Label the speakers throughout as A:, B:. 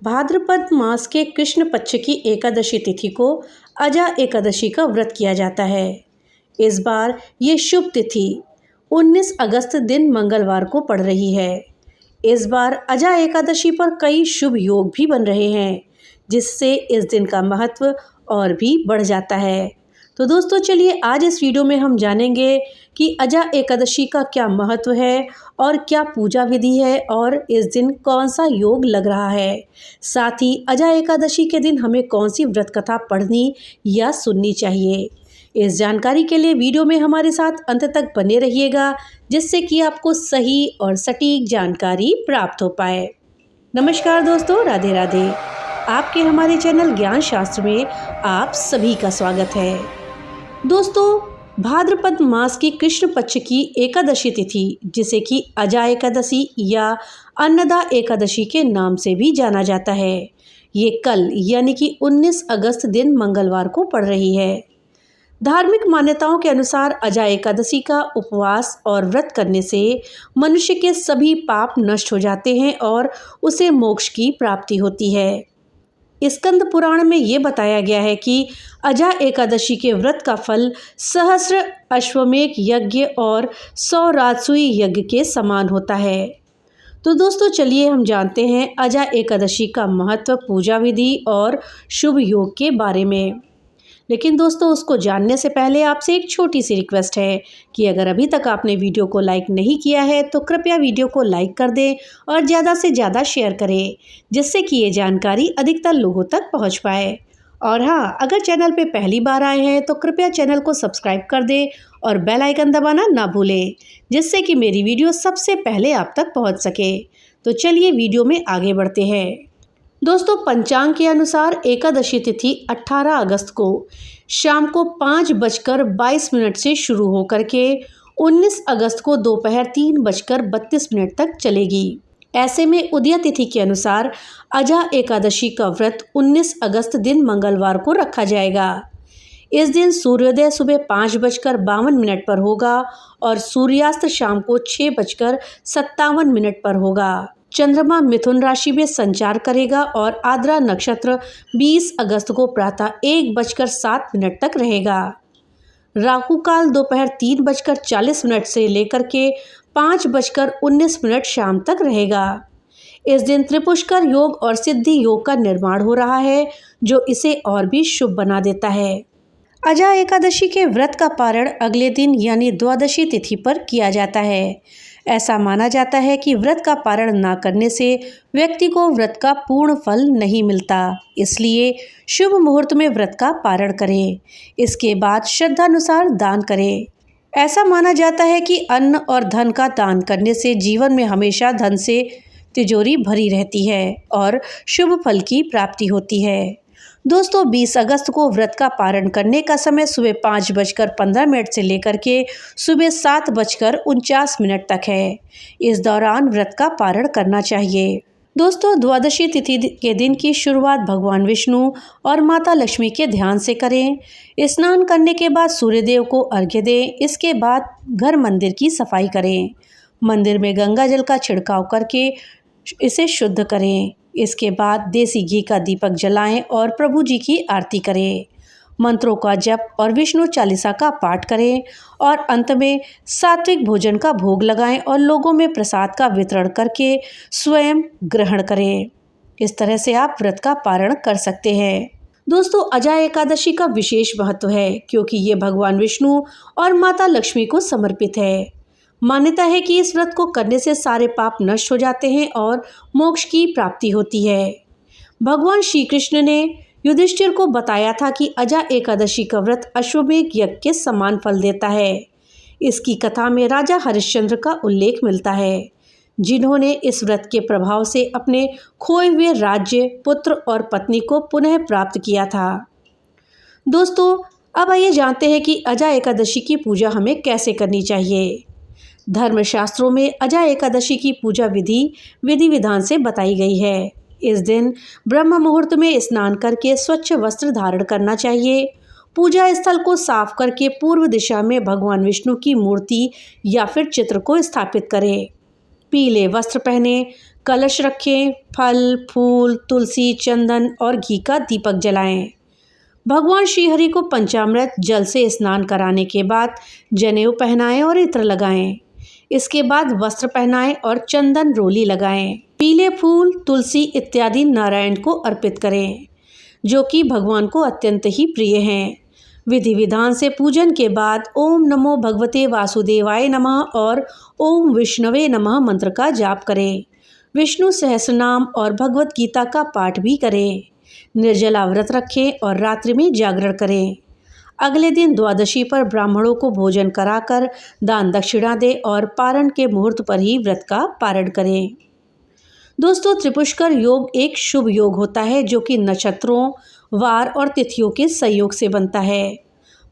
A: भाद्रपद मास के कृष्ण पक्ष की एकादशी तिथि को अजा एकादशी का व्रत किया जाता है। इस बार ये शुभ तिथि 19 अगस्त दिन मंगलवार को पड़ रही है। इस बार अजा एकादशी पर कई शुभ योग भी बन रहे हैं, जिससे इस दिन का महत्व और भी बढ़ जाता है। तो दोस्तों चलिए आज इस वीडियो में हम जानेंगे कि अजा एकादशी का क्या महत्व है और क्या पूजा विधि है और इस दिन कौन सा योग लग रहा है। साथ ही अजा एकादशी के दिन हमें कौन सी व्रत कथा पढ़नी या सुननी चाहिए। इस जानकारी के लिए वीडियो में हमारे साथ अंत तक बने रहिएगा, जिससे कि आपको सही और सटीक जानकारी प्राप्त हो पाए। नमस्कार दोस्तों, राधे राधे। आपके हमारे चैनल ज्ञान शास्त्र में आप सभी का स्वागत है। दोस्तों, भाद्रपद मास की कृष्ण पक्ष की एकादशी तिथि, जिसे कि अजा एकादशी या अन्नदा एकादशी के नाम से भी जाना जाता है, ये कल यानी कि 19 अगस्त दिन मंगलवार को पड़ रही है। धार्मिक मान्यताओं के अनुसार अजा एकादशी का उपवास और व्रत करने से मनुष्य के सभी पाप नष्ट हो जाते हैं और उसे मोक्ष की प्राप्ति होती है। स्कंद पुराण में ये बताया गया है कि अजा एकादशी के व्रत का फल सहस्र अश्वमेध यज्ञ और 100 राजसूय यज्ञ के समान होता है। तो दोस्तों चलिए हम जानते हैं अजा एकादशी का महत्व, पूजा विधि और शुभ योग के बारे में। लेकिन दोस्तों उसको जानने से पहले आपसे एक छोटी सी रिक्वेस्ट है कि अगर अभी तक आपने वीडियो को लाइक नहीं किया है तो कृपया वीडियो को लाइक कर दें और ज़्यादा से ज़्यादा शेयर करें, जिससे कि ये जानकारी अधिकतर लोगों तक पहुंच पाए। और हाँ, अगर चैनल पे पहली बार आए हैं तो कृपया चैनल को सब्सक्राइब कर दें और बेल आइकन दबाना ना भूलें, जिससे कि मेरी वीडियो सबसे पहले आप तक पहुँच सके। तो चलिए वीडियो में आगे बढ़ते हैं। दोस्तों, पंचांग के अनुसार एकादशी तिथि 18 अगस्त को शाम को 5:22 से शुरू होकर के 19 अगस्त को दोपहर 3:32 तक चलेगी। ऐसे में उदय तिथि के अनुसार अजा एकादशी का व्रत 19 अगस्त दिन मंगलवार को रखा जाएगा। इस दिन सूर्योदय सुबह 5:52 पर होगा और सूर्यास्त शाम को 6:57 पर होगा। चंद्रमा मिथुन राशि में संचार करेगा और आद्रा नक्षत्र 20 अगस्त को प्रातः 1:07 तक रहेगा। राहु काल दोपहर 3:40 से लेकर के 5:19 शाम तक रहेगा। इस दिन त्रिपुष्कर योग और सिद्धि योग का निर्माण हो रहा है, जो इसे और भी शुभ बना देता है। अजा एकादशी के व्रत का पारण अगले दिन यानी द्वादशी तिथि पर किया जाता है। ऐसा माना जाता है कि व्रत का पारण ना करने से व्यक्ति को व्रत का पूर्ण फल नहीं मिलता, इसलिए शुभ मुहूर्त में व्रत का पारण करें। इसके बाद श्रद्धानुसार दान करें। ऐसा माना जाता है कि अन्न और धन का दान करने से जीवन में हमेशा धन से तिजोरी भरी रहती है और शुभ फल की प्राप्ति होती है। दोस्तों, 20 अगस्त को व्रत का पारण करने का समय सुबह 5:15 से लेकर के सुबह 7:49 तक है। इस दौरान व्रत का पारण करना चाहिए। दोस्तों, द्वादशी तिथि के दिन की शुरुआत भगवान विष्णु और माता लक्ष्मी के ध्यान से करें। स्नान करने के बाद सूर्यदेव को अर्घ्य दें। इसके बाद घर मंदिर की सफाई करें। मंदिर में गंगा जल का छिड़काव करके इसे शुद्ध करें। इसके बाद देसी घी का दीपक जलाएं और प्रभु जी की आरती करें। मंत्रों का जप और विष्णु चालीसा का पाठ करें और अंत में सात्विक भोजन का भोग लगाएं और लोगों में प्रसाद का वितरण करके स्वयं ग्रहण करें। इस तरह से आप व्रत का पारण कर सकते हैं। दोस्तों, अजा एकादशी का विशेष महत्व है क्योंकि ये भगवान विष्णु और माता लक्ष्मी को समर्पित है। मान्यता है कि इस व्रत को करने से सारे पाप नष्ट हो जाते हैं और मोक्ष की प्राप्ति होती है। भगवान श्री कृष्ण ने युधिष्ठिर को बताया था कि अजा एकादशी का व्रत अश्वमेध यज्ञ के समान फल देता है। इसकी कथा में राजा हरिश्चंद्र का उल्लेख मिलता है, जिन्होंने इस व्रत के प्रभाव से अपने खोए हुए राज्य, पुत्र और पत्नी को पुनः प्राप्त किया था। दोस्तों, अब आइए जानते हैं कि अजा एकादशी की पूजा हमें कैसे करनी चाहिए। धर्मशास्त्रों में अजा एकादशी की पूजा विधि विधान से बताई गई है। इस दिन ब्रह्म मुहूर्त में स्नान करके स्वच्छ वस्त्र धारण करना चाहिए। पूजा स्थल को साफ करके पूर्व दिशा में भगवान विष्णु की मूर्ति या फिर चित्र को स्थापित करें। पीले वस्त्र पहने, कलश रखें, फल, फूल, तुलसी, चंदन और घी का दीपक जलाएं। भगवान श्रीहरि को पंचामृत जल से स्नान कराने के बाद जनेऊ पहनाएं और इत्र लगाएं। इसके बाद वस्त्र पहनाएं और चंदन रोली लगाएं। पीले फूल, तुलसी इत्यादि नारायण को अर्पित करें, जो कि भगवान को अत्यंत ही प्रिय हैं। विधि विधान से पूजन के बाद ओम नमो भगवते वासुदेवाय नमः और ओम विष्णवे नमः मंत्र का जाप करें। विष्णु सहस्रनाम और भगवत गीता का पाठ भी करें। निर्जला व्रत रखें और रात्रि में जागरण करें। अगले दिन द्वादशी पर ब्राह्मणों को भोजन कराकर दान दक्षिणा दें और पारण के मुहूर्त पर ही व्रत का पारण करें। दोस्तों, त्रिपुष्कर योग एक शुभ योग होता है जो कि नक्षत्रों, वार और तिथियों के संयोग से बनता है।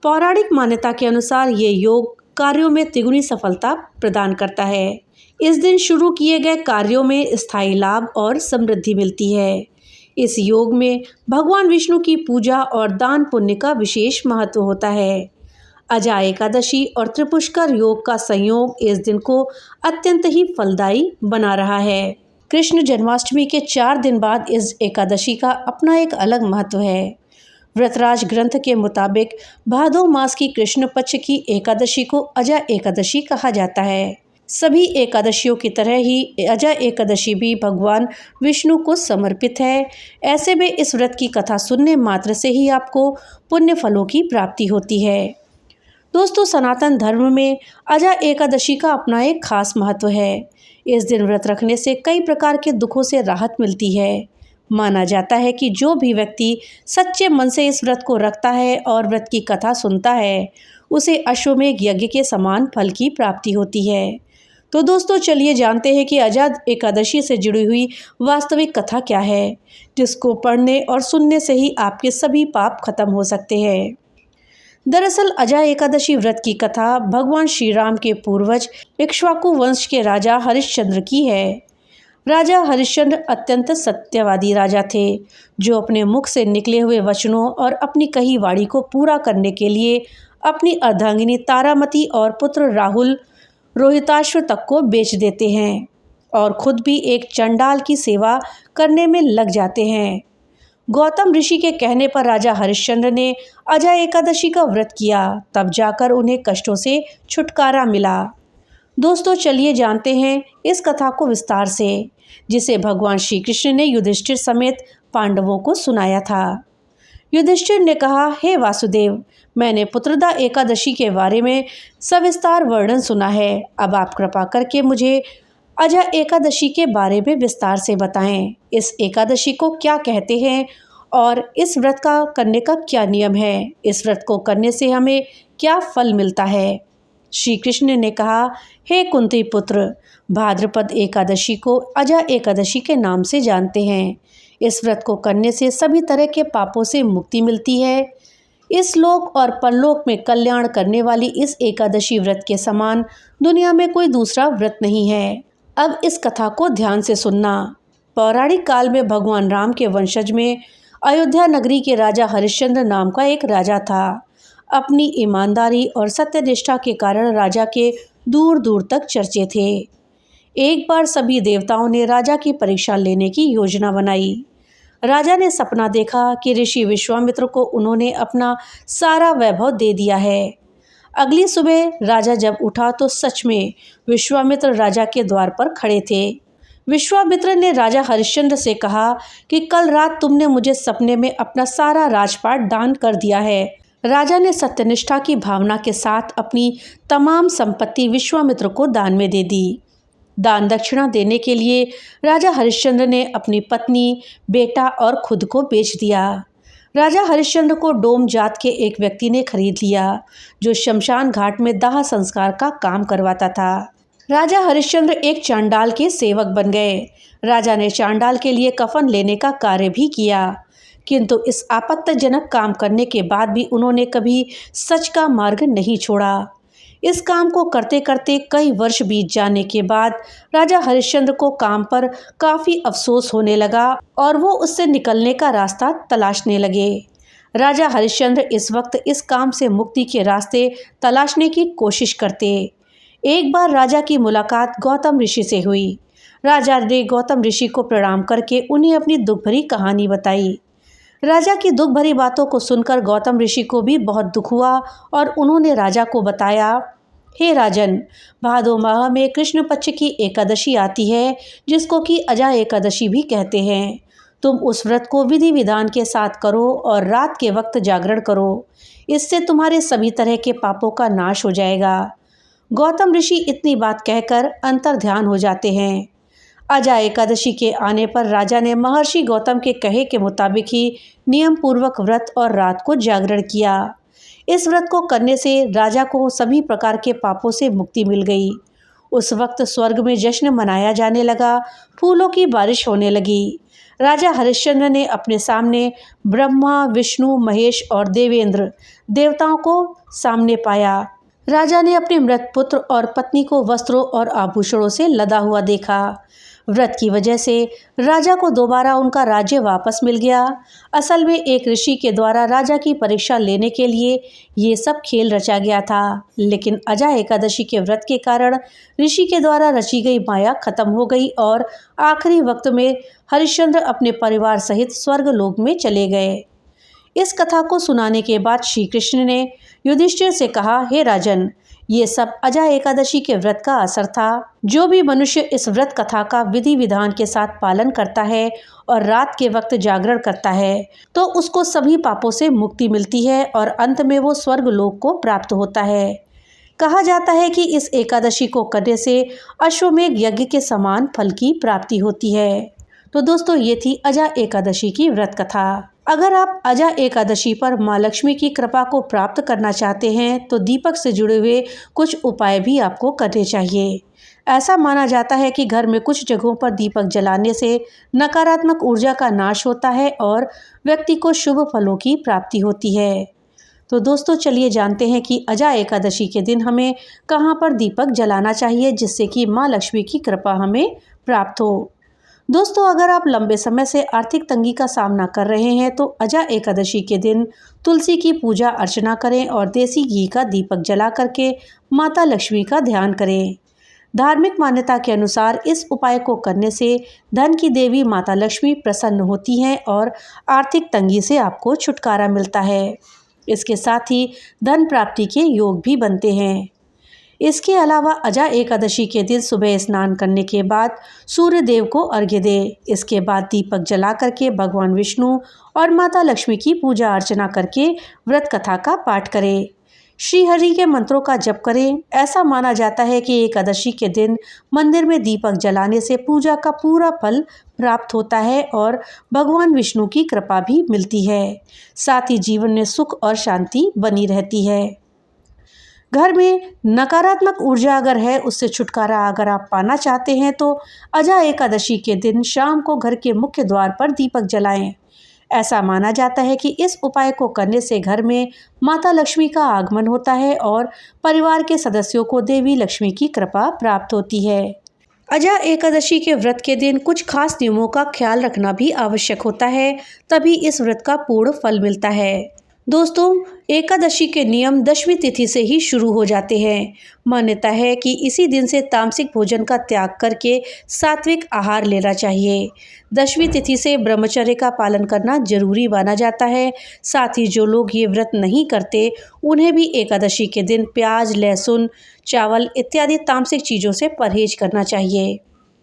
A: पौराणिक मान्यता के अनुसार ये योग कार्यों में तिगुनी सफलता प्रदान करता है। इस दिन शुरू किए गए कार्यों में स्थायी लाभ और समृद्धि मिलती है। इस योग में भगवान विष्णु की पूजा और दान पुण्य का विशेष महत्व होता है। अजा एकादशी और त्रिपुष्कर योग का संयोग इस दिन को अत्यंत ही फलदायी बना रहा है। कृष्ण जन्माष्टमी के 4 दिन बाद इस एकादशी का अपना एक अलग महत्व है। व्रतराज ग्रंथ के मुताबिक भादो मास की कृष्ण पक्ष की एकादशी को अजा एकादशी कहा जाता है। सभी एकादशियों की तरह ही अजा एकादशी भी भगवान विष्णु को समर्पित है। ऐसे में इस व्रत की कथा सुनने मात्र से ही आपको पुण्य फलों की प्राप्ति होती है। दोस्तों, सनातन धर्म में अजा एकादशी का अपना एक खास महत्व है। इस दिन व्रत रखने से कई प्रकार के दुखों से राहत मिलती है। माना जाता है कि जो भी व्यक्ति सच्चे मन से इस व्रत को रखता है और व्रत की कथा सुनता है, उसे अश्वमेध यज्ञ के समान फल की प्राप्ति होती है। तो दोस्तों, चलिए जानते हैं कि अजा एकादशी से जुड़ी हुई वास्तविक कथा क्या है, जिसको पढ़ने और सुनने से ही आपके सभी पाप खत्म हो सकते हैं। दरअसल अजा एकादशी व्रत की कथा भगवान श्री राम के पूर्वज इक्ष्वाकु वंश के राजा हरिश्चंद्र की है। राजा हरिश्चंद्र अत्यंत सत्यवादी राजा थे, जो अपने मुख से निकले हुए वचनों और अपनी कही वाणी को पूरा करने के लिए अपनी अर्धांगिनी तारामती और पुत्र राहुल रोहिताश्व तक को बेच देते हैं और खुद भी एक चंडाल की सेवा करने में लग जाते हैं। गौतम ऋषि के कहने पर राजा हरिश्चंद्र ने अजा एकादशी का व्रत किया, तब जाकर उन्हें कष्टों से छुटकारा मिला। दोस्तों, चलिए जानते हैं इस कथा को विस्तार से, जिसे भगवान श्री कृष्ण ने युधिष्ठिर समेत पांडवों को सुनाया था। युधिष्ठिर ने कहा, हे वासुदेव, मैंने पुत्रदा एकादशी के बारे में सविस्तार वर्णन सुना है। अब आप कृपा करके मुझे अजा एकादशी के बारे में विस्तार से बताएं। इस एकादशी को क्या कहते हैं और इस व्रत का करने का क्या नियम है? इस व्रत को करने से हमें क्या फल मिलता है? श्री कृष्ण ने कहा, हे कुंती पुत्र, भाद्रपद एकादशी को अजा एकादशी के नाम से जानते हैं। इस व्रत को करने से सभी तरह के पापों से मुक्ति मिलती है। इस लोक और परलोक में कल्याण करने वाली इस एकादशी व्रत के समान दुनिया में कोई दूसरा व्रत नहीं है। अब इस कथा को ध्यान से सुनना। पौराणिक काल में भगवान राम के वंशज में अयोध्या नगरी के राजा हरिश्चंद्र नाम का एक राजा था। अपनी ईमानदारी और सत्यनिष्ठा के कारण राजा के दूर दूर तक चर्चे थे। एक बार सभी देवताओं ने राजा की परीक्षा लेने की योजना बनाई। राजा ने सपना देखा कि ऋषि विश्वामित्र को उन्होंने अपना सारा वैभव दे दिया है। अगली सुबह राजा जब उठा तो सच में विश्वामित्र राजा के द्वार पर खड़े थे। विश्वामित्र ने राजा हरिश्चंद्र से कहा कि कल रात तुमने मुझे सपने में अपना सारा राजपाट दान कर दिया है। राजा ने सत्यनिष्ठा की भावना के साथ अपनी तमाम संपत्ति विश्वामित्र को दान में दे दी। दान दक्षिणा देने के लिए राजा हरिश्चंद्र ने अपनी पत्नी, बेटा और खुद को बेच दिया। राजा हरिश्चंद्र को डोम जात के एक व्यक्ति ने खरीद लिया, जो शमशान घाट में दाह संस्कार का काम करवाता था। राजा हरिश्चंद्र एक चांडाल के सेवक बन गए। राजा ने चांडाल के लिए कफन लेने का कार्य भी किया, किंतु इस आपत्तिजनक काम करने के बाद भी उन्होंने कभी सच का मार्ग नहीं छोड़ा। इस काम को करते करते कई वर्ष बीत जाने के बाद राजा हरिश्चंद्र को काम पर काफ़ी अफसोस होने लगा और वो उससे निकलने का रास्ता तलाशने लगे। राजा हरिश्चंद्र इस वक्त इस काम से मुक्ति के रास्ते तलाशने की कोशिश करते। एक बार राजा की मुलाकात गौतम ऋषि से हुई। राजा ने गौतम ऋषि को प्रणाम करके उन्हें अपनी दुख भरी कहानी बताई। राजा की दुख भरी बातों को सुनकर गौतम ऋषि को भी बहुत दुख हुआ और उन्होंने राजा को बताया, हे राजन, भादो माह में कृष्ण पक्ष की एकादशी आती है, जिसको कि अजा एकादशी भी कहते हैं। तुम उस व्रत को विधि विधान के साथ करो और रात के वक्त जागरण करो। इससे तुम्हारे सभी तरह के पापों का नाश हो जाएगा। गौतम ऋषि इतनी बात कहकर अंतर ध्यान हो जाते हैं। अजा एकादशी के आने पर राजा ने महर्षि गौतम के कहे के मुताबिक ही नियम पूर्वक व्रत और रात को जागरण किया। इस व्रत को करने से राजा को सभी प्रकार के पापों से मुक्ति मिल गई। उस वक्त स्वर्ग में जश्न मनाया जाने लगा, फूलों की बारिश होने लगी। राजा हरिश्चंद्र ने अपने सामने ब्रह्मा, विष्णु, महेश और देवेंद्र देवताओं को सामने पाया। राजा ने अपने मृत पुत्र और पत्नी को वस्त्रों और आभूषणों से लदा हुआ देखा। व्रत की वजह से राजा को दोबारा उनका राज्य वापस मिल गया। असल में एक ऋषि के द्वारा राजा की परीक्षा लेने के लिए ये सब खेल रचा गया था, लेकिन अजा एकादशी के व्रत के कारण ऋषि के द्वारा रची गई माया खत्म हो गई और आखिरी वक्त में हरिश्चंद्र अपने परिवार सहित स्वर्गलोक में चले गए। इस कथा को सुनाने के बाद श्री कृष्ण ने युधिष्ठिर से कहा, हे राजन, ये सब अजा एकादशी के व्रत का असर था। जो भी मनुष्य इस व्रत कथा का विधि विधान के साथ पालन करता है और रात के वक्त जागरण करता है तो उसको सभी पापों से मुक्ति मिलती है और अंत में वो स्वर्ग लोक को प्राप्त होता है। कहा जाता है कि इस एकादशी को करने से अश्वमेध यज्ञ के समान फल की प्राप्ति होती है। तो दोस्तों, ये थी अजा एकादशी की व्रत कथा। अगर आप अजा एकादशी पर माँ लक्ष्मी की कृपा को प्राप्त करना चाहते हैं तो दीपक से जुड़े हुए कुछ उपाय भी आपको करने चाहिए। ऐसा माना जाता है कि घर में कुछ जगहों पर दीपक जलाने से नकारात्मक ऊर्जा का नाश होता है और व्यक्ति को शुभ फलों की प्राप्ति होती है। तो दोस्तों, चलिए जानते हैं कि अजा एकादशी के दिन हमें कहाँ पर दीपक जलाना चाहिए जिससे कि माँ लक्ष्मी की कृपा हमें प्राप्त हो। दोस्तों, अगर आप लंबे समय से आर्थिक तंगी का सामना कर रहे हैं तो अजा एकादशी के दिन तुलसी की पूजा अर्चना करें और देसी घी का दीपक जला करके माता लक्ष्मी का ध्यान करें। धार्मिक मान्यता के अनुसार इस उपाय को करने से धन की देवी माता लक्ष्मी प्रसन्न होती हैं और आर्थिक तंगी से आपको छुटकारा मिलता है। इसके साथ ही धन प्राप्ति के योग भी बनते हैं। इसके अलावा अजा एकादशी के दिन सुबह स्नान करने के बाद सूर्य देव को अर्घ्य दें। इसके बाद दीपक जला करके भगवान विष्णु और माता लक्ष्मी की पूजा अर्चना करके व्रत कथा का पाठ करें। श्री हरि के मंत्रों का जप करें। ऐसा माना जाता है कि एकादशी के दिन मंदिर में दीपक जलाने से पूजा का पूरा फल प्राप्त होता है और भगवान विष्णु की कृपा भी मिलती है। साथ ही जीवन में सुख और शांति बनी रहती है। घर में नकारात्मक ऊर्जा अगर है, उससे छुटकारा अगर आप पाना चाहते हैं तो अजा एकादशी के दिन शाम को घर के मुख्य द्वार पर दीपक जलाएं। ऐसा माना जाता है कि इस उपाय को करने से घर में माता लक्ष्मी का आगमन होता है और परिवार के सदस्यों को देवी लक्ष्मी की कृपा प्राप्त होती है। अजा एकादशी के व्रत के दिन कुछ खास नियमों का ख्याल रखना भी आवश्यक होता है, तभी इस व्रत का पूर्ण फल मिलता है। दोस्तों, एकादशी के नियम दशमी तिथि से ही शुरू हो जाते हैं। मान्यता है कि इसी दिन से तामसिक भोजन का त्याग करके सात्विक आहार लेना चाहिए। दशमी तिथि से ब्रह्मचर्य का पालन करना जरूरी माना जाता है। साथ ही जो लोग ये व्रत नहीं करते उन्हें भी एकादशी के दिन प्याज, लहसुन, चावल इत्यादि तामसिक चीज़ों से परहेज करना चाहिए।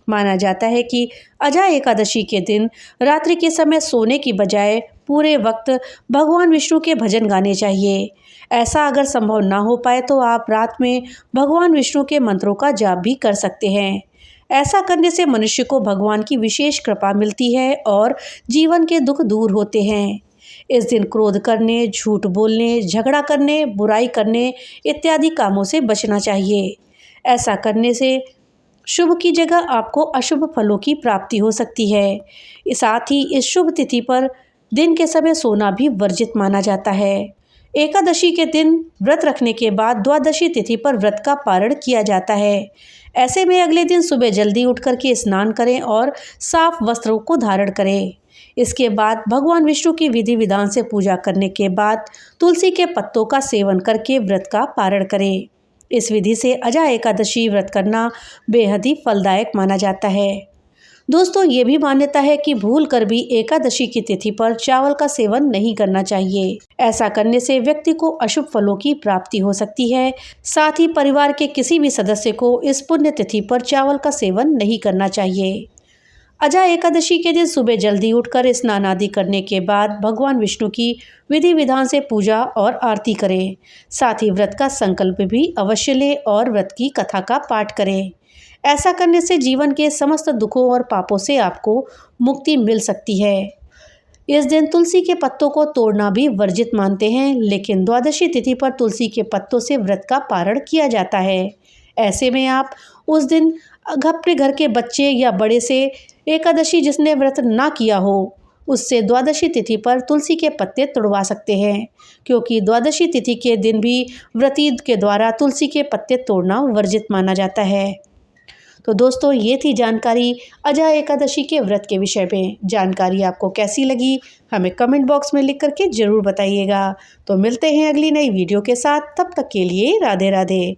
A: माना जाता है कि अजा एकादशी के दिन रात्रि के समय सोने की बजाय पूरे वक्त भगवान विष्णु के भजन गाने चाहिए। ऐसा अगर संभव ना हो पाए तो आप रात में भगवान विष्णु के मंत्रों का जाप भी कर सकते हैं। ऐसा करने से मनुष्य को भगवान की विशेष कृपा मिलती है और जीवन के दुख दूर होते हैं। इस दिन क्रोध करने, झूठ बोलने, झगड़ा करने, बुराई करने इत्यादि कामों से बचना चाहिए। ऐसा करने से शुभ की जगह आपको अशुभ फलों की प्राप्ति हो सकती है। साथ ही इस शुभ तिथि पर दिन के समय सोना भी वर्जित माना जाता है। एकादशी के दिन व्रत रखने के बाद द्वादशी तिथि पर व्रत का पारण किया जाता है। ऐसे में अगले दिन सुबह जल्दी उठ करके स्नान करें और साफ वस्त्रों को धारण करें। इसके बाद भगवान विष्णु की विधि विधान से पूजा करने के बाद तुलसी के पत्तों का सेवन करके व्रत का पारण करें। इस विधि से अजा एकादशी व्रत करना बेहद ही फलदायक माना जाता है। दोस्तों, ये भी मान्यता है कि भूल कर भी एकादशी की तिथि पर चावल का सेवन नहीं करना चाहिए। ऐसा करने से व्यक्ति को अशुभ फलों की प्राप्ति हो सकती है। साथ ही परिवार के किसी भी सदस्य को इस पुण्य तिथि पर चावल का सेवन नहीं करना चाहिए। अजा एकादशी के दिन सुबह जल्दी उठकर स्नान आदि करने के बाद भगवान विष्णु की विधि विधान से पूजा और आरती करें। साथ ही व्रत का संकल्प भी अवश्य लें और व्रत की कथा का पाठ करें। ऐसा करने से जीवन के समस्त दुखों और पापों से आपको मुक्ति मिल सकती है। इस दिन तुलसी के पत्तों को तोड़ना भी वर्जित मानते हैं, लेकिन द्वादशी तिथि पर तुलसी के पत्तों से व्रत का पारण किया जाता है। ऐसे में आप उस दिन अपने घर के बच्चे या बड़े से एकादशी जिसने व्रत ना किया हो उससे द्वादशी तिथि पर तुलसी के पत्ते तोड़वा सकते हैं, क्योंकि द्वादशी तिथि के दिन भी व्रती के द्वारा तुलसी के पत्ते तोड़ना वर्जित माना जाता है। तो दोस्तों, ये थी जानकारी अजा एकादशी के व्रत के विषय में। जानकारी आपको कैसी लगी हमें कमेंट बॉक्स में लिख करके ज़रूर बताइएगा। तो मिलते हैं अगली नई वीडियो के साथ, तब तक के लिए राधे राधे।